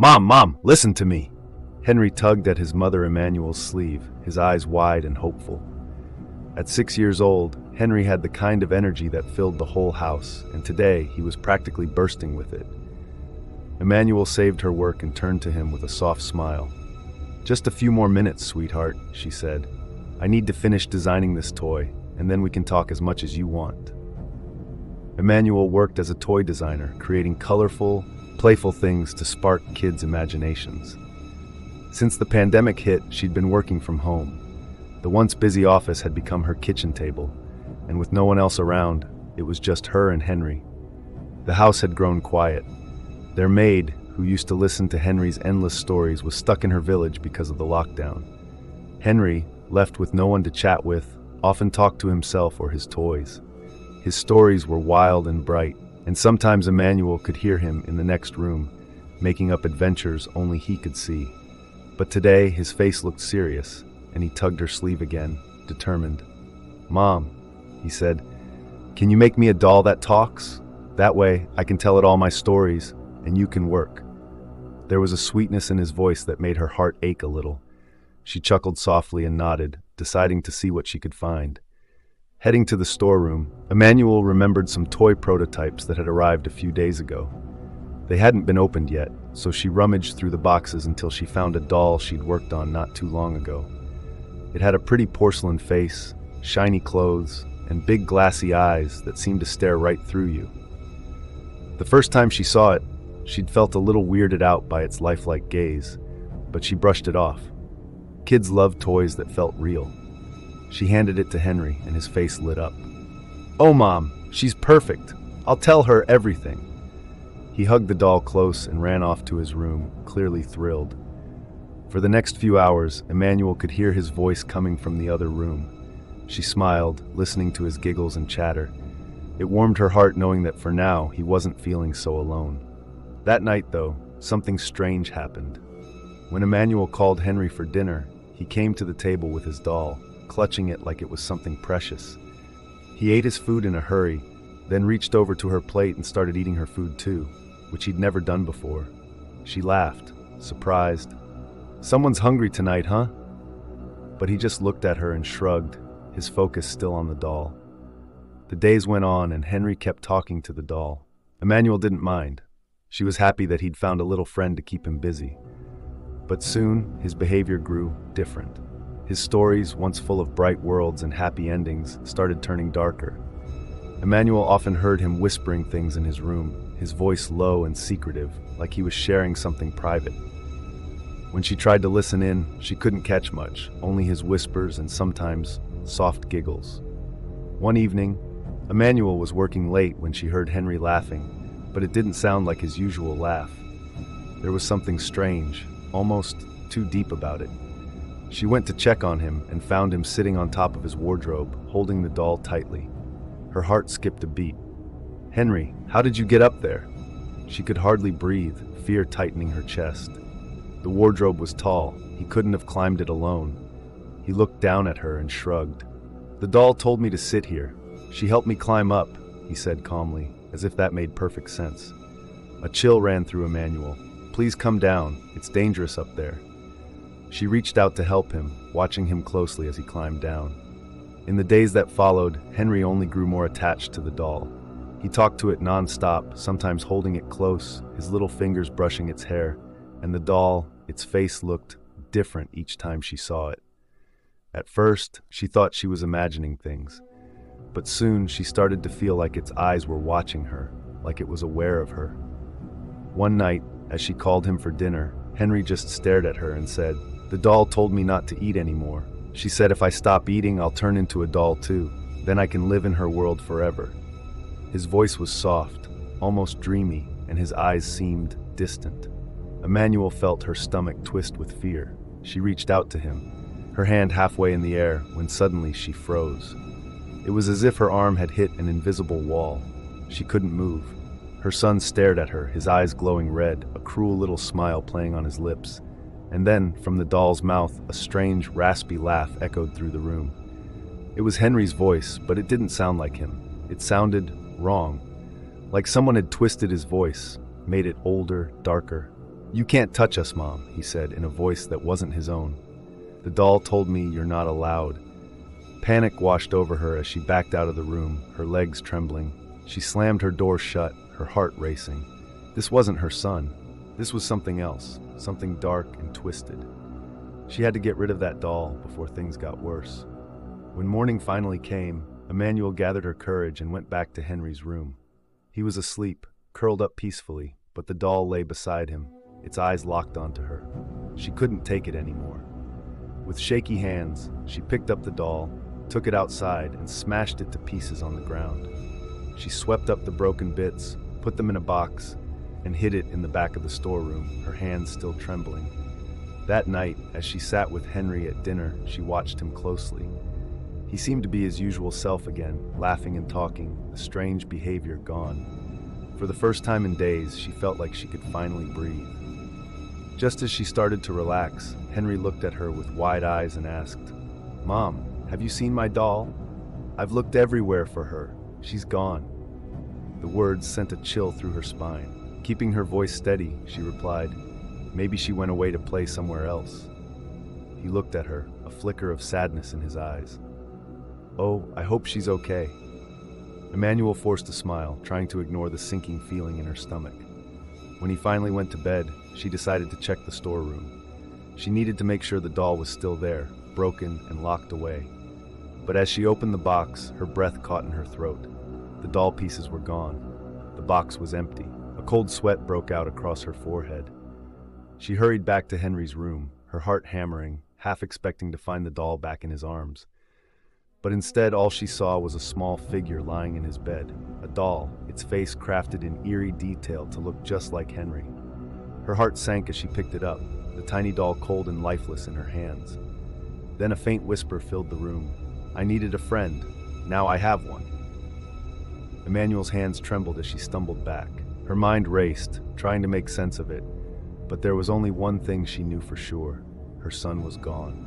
Mom, listen to me. Henry tugged at his mother Emanuel's sleeve, his eyes wide and hopeful. At 6 years old, Henry had the kind of energy that filled the whole house, and today he was practically bursting with it. Emanuel saved her work and turned to him with a soft smile. "Just a few more minutes, sweetheart," she said. "I need to finish designing this toy, and then we can talk as much as you want." Emanuel worked as a toy designer, creating colorful, playful things to spark kids' imaginations. Since the pandemic hit, she'd been working from home. The once busy office had become her kitchen table, and with no one else around, it was just her and Henry. The house had grown quiet. Their maid, who used to listen to Henry's endless stories, was stuck in her village because of the lockdown. Henry, left with no one to chat with, often talked to himself or his toys. His stories were wild and bright, and sometimes Emanuel could hear him in the next room, making up adventures only he could see. But today his face looked serious, and he tugged her sleeve again, determined. "Mom," he said, "can you make me a doll that talks? That way I can tell it all my stories, and you can work." There was a sweetness in his voice that made her heart ache a little. She chuckled softly and nodded, deciding to see what she could find. Heading to the storeroom, Emanuel remembered some toy prototypes that had arrived a few days ago. They hadn't been opened yet, so she rummaged through the boxes until she found a doll she'd worked on not too long ago. It had a pretty porcelain face, shiny clothes, and big glassy eyes that seemed to stare right through you. The first time she saw it, she'd felt a little weirded out by its lifelike gaze, but she brushed it off. Kids love toys that felt real. She handed it to Henry, and his face lit up. "Oh, Mom, she's perfect. I'll tell her everything." He hugged the doll close and ran off to his room, clearly thrilled. For the next few hours, Emanuel could hear his voice coming from the other room. She smiled, listening to his giggles and chatter. It warmed her heart knowing that for now, he wasn't feeling so alone. That night, though, something strange happened. When Emanuel called Henry for dinner, he came to the table with his doll, clutching it like it was something precious. He ate his food in a hurry, then reached over to her plate and started eating her food too, which he'd never done before. She laughed, surprised. "Someone's hungry tonight, huh?" But he just looked at her and shrugged, his focus still on the doll. The days went on and Henry kept talking to the doll. Emanuel didn't mind. She was happy that he'd found a little friend to keep him busy. But soon, his behavior grew different. His stories, once full of bright worlds and happy endings, started turning darker. Emanuel often heard him whispering things in his room, his voice low and secretive, like he was sharing something private. When she tried to listen in, she couldn't catch much, only his whispers and sometimes soft giggles. One evening, Emanuel was working late when she heard Henry laughing, but it didn't sound like his usual laugh. There was something strange, almost too deep about it. She went to check on him and found him sitting on top of his wardrobe, holding the doll tightly. Her heart skipped a beat. "Henry, how did you get up there?" She could hardly breathe, fear tightening her chest. The wardrobe was tall. He couldn't have climbed it alone. He looked down at her and shrugged. "The doll told me to sit here. She helped me climb up," he said calmly, as if that made perfect sense. A chill ran through Emanuel. "Please come down. It's dangerous up there." She reached out to help him, watching him closely as he climbed down. In the days that followed, Henry only grew more attached to the doll. He talked to it non-stop, sometimes holding it close, his little fingers brushing its hair, and the doll, its face looked different each time she saw it. At first, she thought she was imagining things, but soon she started to feel like its eyes were watching her, like it was aware of her. One night, as she called him for dinner, Henry just stared at her and said, "The doll told me not to eat anymore. She said if I stop eating, I'll turn into a doll too. Then I can live in her world forever." His voice was soft, almost dreamy, and his eyes seemed distant. Emanuel felt her stomach twist with fear. She reached out to him, her hand halfway in the air, when suddenly she froze. It was as if her arm had hit an invisible wall. She couldn't move. Her son stared at her, his eyes glowing red, a cruel little smile playing on his lips. And then, from the doll's mouth, a strange, raspy laugh echoed through the room. It was Henry's voice, but it didn't sound like him. It sounded wrong. Like someone had twisted his voice, made it older, darker. "You can't touch us, Mom," he said in a voice that wasn't his own. "The doll told me you're not allowed." Panic washed over her as she backed out of the room, her legs trembling. She slammed her door shut, her heart racing. This wasn't her son. This was something else, something dark and twisted. She had to get rid of that doll before things got worse. When morning finally came, Emanuel gathered her courage and went back to Henry's room. He was asleep, curled up peacefully, but the doll lay beside him, its eyes locked onto her. She couldn't take it anymore. With shaky hands, she picked up the doll, took it outside, and smashed it to pieces on the ground. She swept up the broken bits, put them in a box, and hid it in the back of the storeroom, her hands still trembling. That night, as she sat with Henry at dinner, she watched him closely. He seemed to be his usual self again, laughing and talking, the strange behavior gone. For the first time in days, she felt like she could finally breathe. Just as she started to relax, Henry looked at her with wide eyes and asked, "Mom, have you seen my doll? I've looked everywhere for her. She's gone." The words sent a chill through her spine. Keeping her voice steady, she replied, "Maybe she went away to play somewhere else." He looked at her, a flicker of sadness in his eyes. "Oh, I hope she's okay." Emanuel forced a smile, trying to ignore the sinking feeling in her stomach. When he finally went to bed, she decided to check the storeroom. She needed to make sure the doll was still there, broken and locked away. But as she opened the box, her breath caught in her throat. The doll pieces were gone. The box was empty. A cold sweat broke out across her forehead. She hurried back to Henry's room, her heart hammering, half expecting to find the doll back in his arms. But instead, all she saw was a small figure lying in his bed, a doll, its face crafted in eerie detail to look just like Henry. Her heart sank as she picked it up, the tiny doll cold and lifeless in her hands. Then a faint whisper filled the room. "I needed a friend. Now I have one." Emanuel's hands trembled as she stumbled back. Her mind raced, trying to make sense of it. But there was only one thing she knew for sure. Her son was gone.